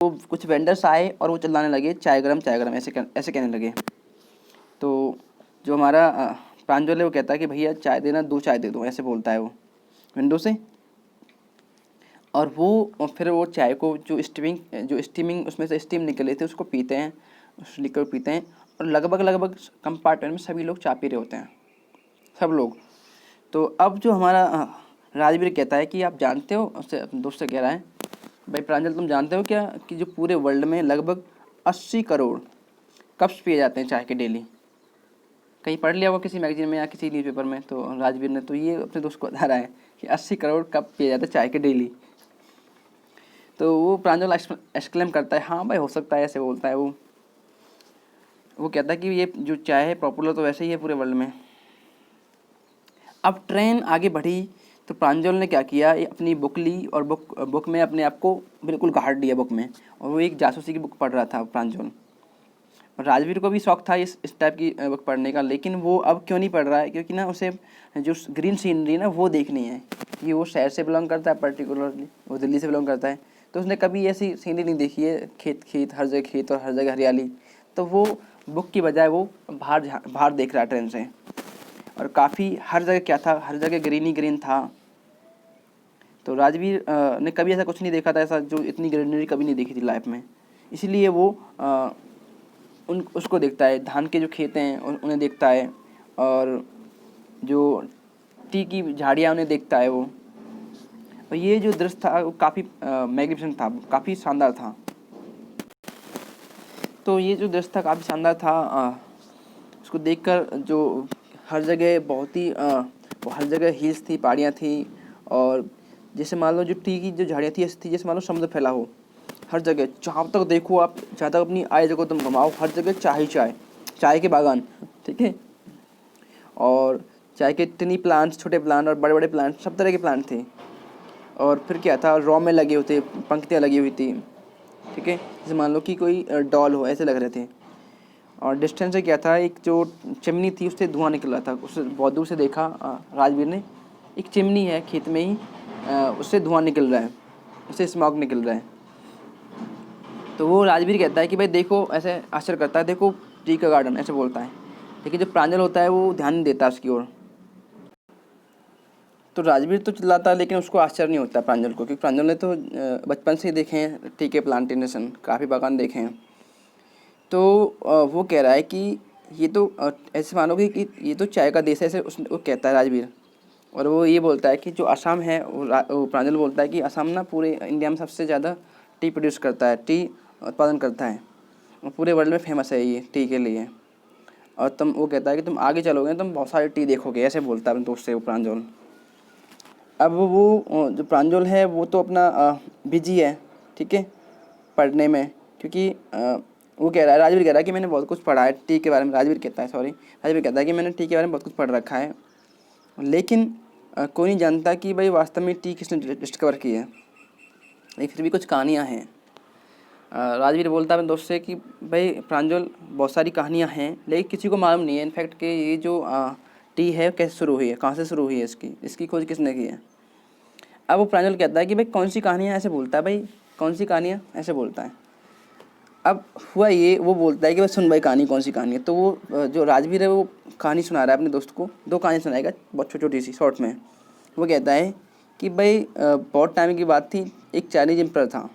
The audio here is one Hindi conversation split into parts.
तो कुछ वेंडर्स आए और वो चिल्लाने लगे चाय गरम ऐसे कहने लगे। तो जो हमारा प्रांजल है वो कहता है कि भैया चाय देना, 2 चाय दे दो, ऐसे बोलता है वो विंडो से। और फिर वो चाय को जो स्टीमिंग उसमें से स्टीम निकले थे उसको पीते हैं, उस लिक्विड पीते हैं। और लगभग कंपार्टमेंट में सभी लोग चाय पी रहे होते हैं, सब लोग। तो अब जो हमारा राजवीर कहता है कि आप जानते हो, उससे अपने दोस्त से कह रहा है, भाई प्रांजल तुम जानते हो क्या कि जो पूरे वर्ल्ड में लगभग 80 करोड़ कप्स पिए जाते हैं चाय के डेली। कहीं पढ़ लिया होगा किसी मैगजीन में या किसी न्यूज़पेपर में। तो राजवीर ने तो ये अपने दोस्त को बता रहा है कि 80 करोड़ कप पिए जाते हैं चाय के डेली। तो वो प्रांजल एक्सक्लेम करता है, हाँ भाई हो सकता है, ऐसे बोलता है वो कहता है कि ये जो चाय है पॉपुलर तो वैसे ही है पूरे वर्ल्ड में। अब ट्रेन आगे बढ़ी तो प्रांजल ने क्या किया, ये अपनी बुक ली और बुक में अपने आप को बिल्कुल गाड़ दिया बुक में। और वो एक जासूसी की बुक पढ़ रहा था प्रांजल। और राजवीर को भी शौक था इस टाइप की बुक पढ़ने का, लेकिन वो अब क्यों नहीं पढ़ रहा है, क्योंकि ना उसे जो ग्रीन सीनरी ना वो देखनी है। कि वो शहर से बिलोंग करता है, पर्टिकुलरली वो दिल्ली से बिलोंग करता है। तो उसने कभी ऐसी सीनरी नहीं देखी है, खेत हर जगह खेत और हर जगह हरियाली। तो वो बुक की बजाय वो बाहर देख रहा है ट्रेन से। और काफ़ी हर जगह क्या था, हर जगह ग्रीन ही ग्रीन था। तो राजवीर ने कभी ऐसा कुछ नहीं देखा था, ऐसा जो इतनी ग्रीनरी कभी नहीं देखी थी लाइफ में। इसीलिए वो उसको देखता है, धान के जो खेत हैं उन्हें देखता है, और जो टी की झाड़ियाँ उन्हें देखता है वो। और ये जो दृश्य था वो काफ़ी मैग्निफिसेंट था, काफ़ी शानदार था। तो ये जो दृश्य था काफ़ी शानदार था। उसको देखकर जो हर जगह हर जगह हिल्स थी, पहाड़ियाँ थी। और जैसे मान लो जो टी की जो झाड़ियाँ थी ऐसी थी जैसे मान लो समुद्र फैला हो। हर जगह जहाँ तक देखो आप, जहाँ तक अपनी आय जगह तुम घुमाओ, हर जगह चाय ही चाय के बागान, ठीक है। और चाय के इतनी प्लांट्स, छोटे प्लांट और बड़े बड़े प्लांट, सब तरह के प्लांट थे। और फिर क्या था, रॉ में लगे हुए थे, पंक्तियाँ लगी हुई थी, ठीक है। जैसे मान लो कि कोई डॉल हो, ऐसे लग रहे थे। और डिस्टेंस से क्या था, एक जो चिमनी थी उससे धुआं निकल रहा था। उससे बहुत दूर से देखा राजवीर ने, एक चिमनी है खेत में ही, उससे धुआं निकल रहा है, उससे स्मॉग निकल रहा है। तो वो राजवीर कहता है कि भाई देखो, ऐसे आश्चर्य करता है, देखो टी का गार्डन, ऐसे बोलता है। लेकिन जो प्रांजल होता है वो ध्यान नहीं देता उसकी ओर। तो राजवीर तो चिल्लाता है लेकिन उसको आश्चर्य नहीं होता प्रांजल को, क्योंकि प्रांजल ने तो बचपन से ही देखे हैं टी के प्लांटेशन, काफ़ी बागान देखे हैं। तो वो कह रहा है कि ये तो ऐसे मानोगे कि ये तो चाय का देश है, ऐसे वो कहता है राजवीर। और वो ये बोलता है कि जो असम है, वो प्रांजल बोलता है कि असम ना पूरे इंडिया में सबसे ज़्यादा टी प्रोड्यूस करता है, टी उत्पादन करता है, और पूरे वर्ल्ड में फेमस है ये टी के लिए। और वो कहता है कि तुम आगे चलोगे तुम बहुत सारे टी देखोगे, ऐसे बोलता है अपने दोस्त से वो प्रांजल। अब वो जो प्रांजल है वो तो अपना बिजी है, ठीक है, पढ़ने में। क्योंकि वो कह रहा है, राजवीर कह रहा है कि मैंने बहुत कुछ पढ़ा है टी के बारे में। राजवीर कहता है कि मैंने टी के बारे में बहुत कुछ पढ़ रखा है, लेकिन कोई नहीं जानता कि भाई वास्तव में टी किसने डिस्कवर की है। लेकिन फिर भी कुछ कहानियाँ हैं। राजवीर बोलता है अपने दोस्त से कि भाई प्रांजल, बहुत सारी कहानियाँ हैं लेकिन किसी को मालूम नहीं है इनफैक्ट कि ये जो टी है कैसे शुरू हुई है, कहाँ से शुरू हुई है, इसकी खोज किसने की है। अब वो प्रांजल कहता है कि भाई कौन सी कहानियाँ, ऐसे बोलता है, भाई कौन सी कहानियाँ, ऐसे बोलता है। अब हुआ ये, वो बोलता है कि भाई सुन भाई कहानी, कौन सी कहानी है। तो वो जो राजवीर है वो कहानी सुना रहा है अपने दोस्त को, 2 कहानी सुनाएगा बहुत छोटी छोटी सी शॉर्ट में। वो कहता है कि भाई बहुत टाइम की बात थी, एक चाइनीज एम्परर था।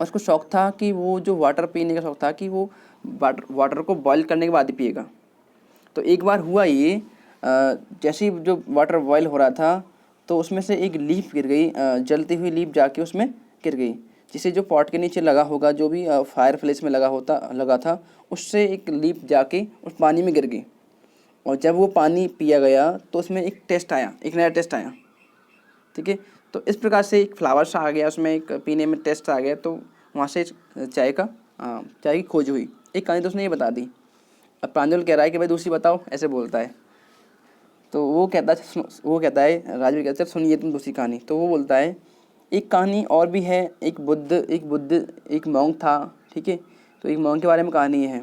उसको शौक था कि वो जो वाटर पीने का शौक था कि वो वाटर को बॉईल करने के बाद ही पिएगा। तो एक बार हुआ ये, जैसे ही जो वाटर बॉईल हो रहा था तो उसमें से एक लीफ गिर गई, जलती हुई लीफ जाके उसमें गिर गई, जिसे जो पॉट के नीचे लगा होगा, जो भी फायर प्लेस में लगा था, उससे एक लीफ जाके उस पानी में गिर गई। और जब वो पानी पिया गया तो उसमें एक नया टेस्ट आया, ठीक है। तो इस प्रकार से एक फ्लावर्स आ गया, उसमें एक पीने में टेस्ट आ गया। तो वहाँ से चाय की खोज हुई। एक कहानी तो उसने ये बता दी। अब प्रांजल कह रहा है कि भाई दूसरी बताओ, ऐसे बोलता है। तो वो कहता है राजवीर कहता है सुनिए तुम दूसरी कहानी। तो वो बोलता है एक कहानी और भी है, एक मॉन्क था, ठीक है। तो एक मॉन्क के बारे में कहानी है।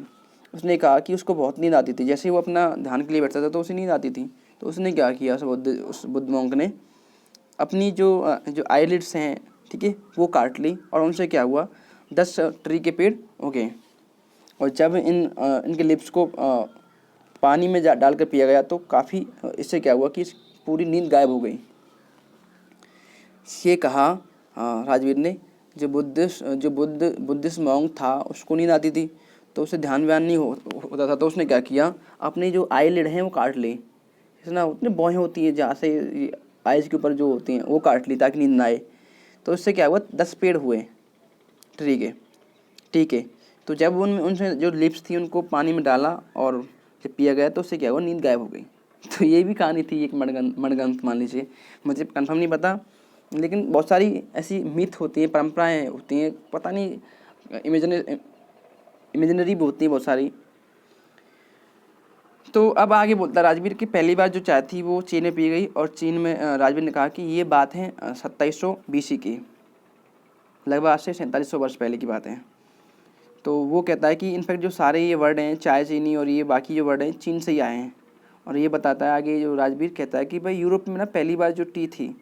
उसने कहा कि उसको बहुत नींद आती थी, जैसे ही वो अपना ध्यान के लिए बैठता था तो उसे नींद आती थी। तो उसने क्या किया, उस बुद्ध मॉन्क ने अपनी जो आईलिड्स हैं ठीक है, वो काट ली और उनसे क्या हुआ, 10 ट्री के पेड़ उगे। और जब इनके लिप्स को पानी में डाल कर पिया गया तो काफ़ी इससे क्या हुआ कि पूरी नींद गायब हो गई। ये कहा राजवीर ने, बुद्धिस्ट मॉन्क था उसको नींद आती थी तो उसे ध्यान व्यान नहीं होता था, तो उसने क्या किया, अपनी जो आईलिड हैं वो काट ली, जैसे ना उतनी भौहें होती हैं जहाँ से आइज के ऊपर जो होती हैं वो काट ली ताकि नींद ना आए। तो इससे क्या हुआ, 10 पेड़ हुए ट्री के, ठीक है। तो जब उनसे जो लिप्स थी उनको पानी में डाला और जब पिया गया तो उससे क्या हुआ, नींद गायब हो गई। तो ये भी कहानी थी एक मणिग्रंथ मान लीजिए, मुझे कंफर्म नहीं पता, लेकिन बहुत सारी ऐसी मिथ होती हैं, परंपराएं होती हैं, पता नहीं इमेजिनरी भी होती हैं बहुत सारी। तो अब आगे बोलता है राजवीर की पहली बार जो चाय थी वो चीन में पी गई और चीन में राजवीर ने कहा कि ये बात है 2700 BC की, लगभग आज से 4700 वर्ष पहले की बात है। तो वो कहता है कि इनफैक्ट जो सारे ये वर्ड हैं चाय, चीनी और ये बाकी जो वर्ड हैं चीन से ही आए हैं। और ये बताता है आगे, जो राजवीर कहता है कि भाई यूरोप में ना पहली बार जो टी थी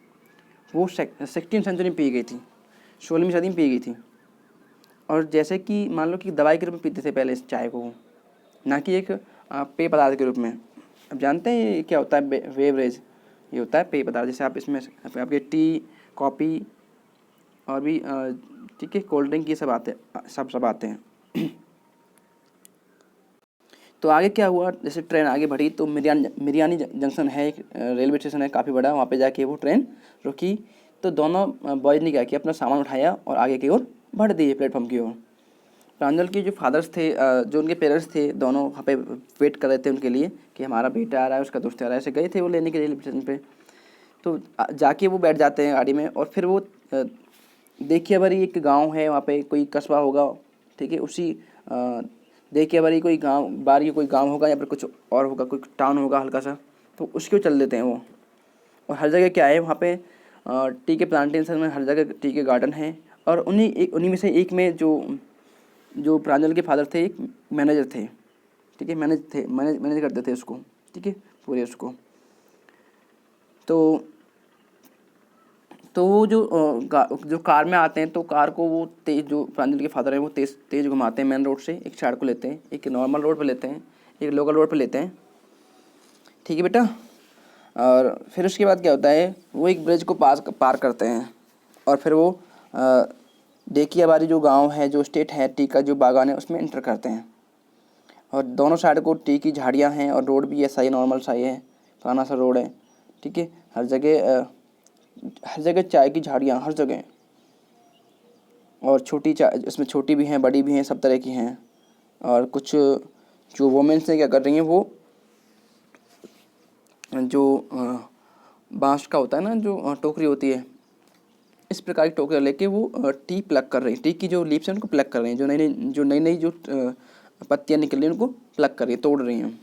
वो 16वीं सेंचुरी में पी गई थी, 16वीं सदी में पी गई थी। और जैसे कि मान लो कि दवाई के रूप में पीते थे पहले इस चाय को, ना कि एक पेय पदार्थ के रूप में। अब जानते हैं ये क्या होता है, बेवरेज, ये होता है पेय पदार्थ। जैसे आप इसमें आपके टी, कॉफ़ी और भी ठीक है, कोल्ड ड्रिंक, ये सब आते हैं। तो आगे क्या हुआ, जैसे ट्रेन आगे बढ़ी तो मिरियानी जंक्शन है, एक रेलवे स्टेशन है काफ़ी बड़ा, वहाँ पे जाके वो ट्रेन रुकी। तो दोनों बॉयज ने क्या किया, अपना सामान उठाया और आगे की ओर बढ़ दिए प्लेटफॉर्म की ओर। प्रांजल के जो फादर्स थे, जो उनके पेरेंट्स थे, दोनों वहाँ पे वेट कर रहे थे उनके लिए कि हमारा बेटा आ रहा है, उसका दोस्त आ रहा है, ऐसे गए थे वो लेने के लिए रेलवे स्टेशन पे। तो जाके वो बैठ जाते हैं गाड़ी में और फिर वो देखिए बारी एक गांव है वहाँ पे, कोई कस्बा होगा, ठीक है, उसी देखिए बारी कोई गांव होगा या फिर कुछ और होगा, कोई टाउन होगा हल्का सा, तो उसके चल देते हैं वो। और हर जगह क्या है वहाँ पे, टी के प्लांटेशन में हर जगह टी के गार्डन हैं। और उन्हीं में से एक में जो प्रांजल के फादर थे एक मैनेजर थे, ठीक है, मैनेज करते थे उसको, ठीक है, पूरे उसको। तो वो जो कार में आते हैं तो कार को वो तेज, जो प्रांजल के फादर हैं वो तेज घुमाते हैं मेन रोड से, एक साइड को लेते हैं, एक नॉर्मल रोड पे लेते हैं, एक लोकल रोड पे लेते हैं, ठीक है बेटा। और फिर उसके बाद क्या होता है, वो एक ब्रिज को पार करते हैं और फिर वो डेकियाबारी जो गांव है, जो स्टेट है, टी का जो बागान है, उसमें इंटर करते हैं। और दोनों साइड को टी की झाड़ियाँ हैं और रोड भी ऐसा ही नॉर्मल सा ही है, पुराना सा रोड है, ठीक है। हर जगह चाय की झाड़ियाँ हर जगह, और छोटी चाय, इसमें छोटी भी हैं बड़ी भी हैं, सब तरह की हैं। और कुछ जो वोमेंस ने क्या कर रही हैं, वो जो बांस का होता है ना, जो टोकरी होती है, इस प्रकार की टोकरी लेके वो टी प्लग कर रही हैं, टी की जो लीव्स हैं उनको प्लग कर रही हैं, जो नई जो पत्तियाँ निकल रही हैं उनको प्लग कर रही हैं, तोड़ रही हैं।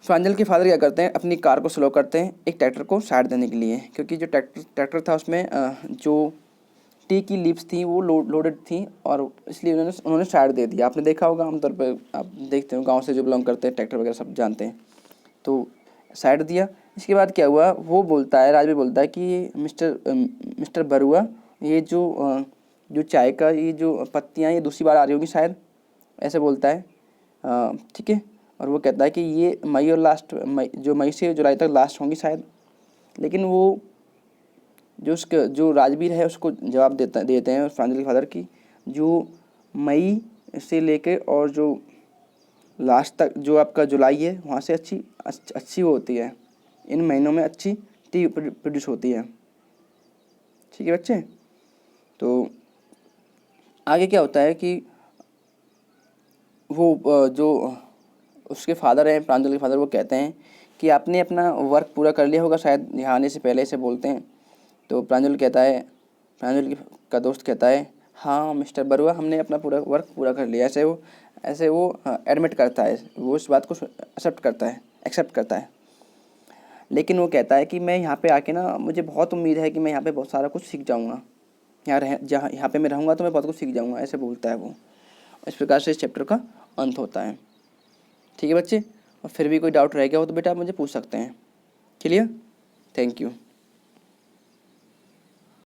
प्रांजल के फादर क्या करते हैं, अपनी कार को स्लो करते हैं एक ट्रैक्टर को साइड देने के लिए, क्योंकि जो ट्रैक्टर था उसमें जो टी की लीव्स थी वो लोडेड थी और इसलिए उन्होंने साइड दे दिया। आपने देखा होगा आमतौर पर, आप देखते हो गांव से जो बिलोंग करते हैं, ट्रैक्टर वगैरह सब जानते हैं, तो साइड दिया। इसके बाद क्या हुआ, वो बोलता है, राजवीर बोलता है कि मिस्टर बरुआ, ये जो चाय का ये जो पत्तियाँ ये दूसरी बार आ रही होगी शायद, ऐसे बोलता है, ठीक है। और वो कहता है कि ये मई से जुलाई तक लास्ट होंगी शायद। लेकिन वो जो राजवीर है उसको जवाब देते हैं प्रांजल के फादर की, जो मई से लेके और जो लास्ट तक जो आपका जुलाई है वहाँ से अच्छी होती है, इन महीनों में अच्छी टी प्रोड्यूस होती है, ठीक है बच्चे। तो आगे क्या होता है कि वो जो उसके फादर हैं, प्रांजल के फादर, वो कहते हैं कि आपने अपना वर्क पूरा कर लिया होगा शायद, यहाँ आने से पहले से बोलते हैं। तो प्रांजल का दोस्त कहता है, हाँ मिस्टर बरुआ, हमने अपना पूरा वर्क पूरा कर लिया। ऐसे वो एडमिट करता है, वो इस बात को एक्सेप्ट करता है। लेकिन वो कहता है कि मैं यहाँ पे आके ना, मुझे बहुत उम्मीद है कि मैं यहाँ पे बहुत सारा कुछ सीख जाऊँगा, यहाँ पे मैं रहूँगा तो मैं बहुत कुछ सीख जाऊँगा, ऐसे बोलता है वो। इस प्रकार से इस चैप्टर का अंत होता है, ठीक है बच्चे। और फिर भी कोई डाउट रह गया हो तो बेटा आप मुझे पूछ सकते हैं। क्लियर? Thank you.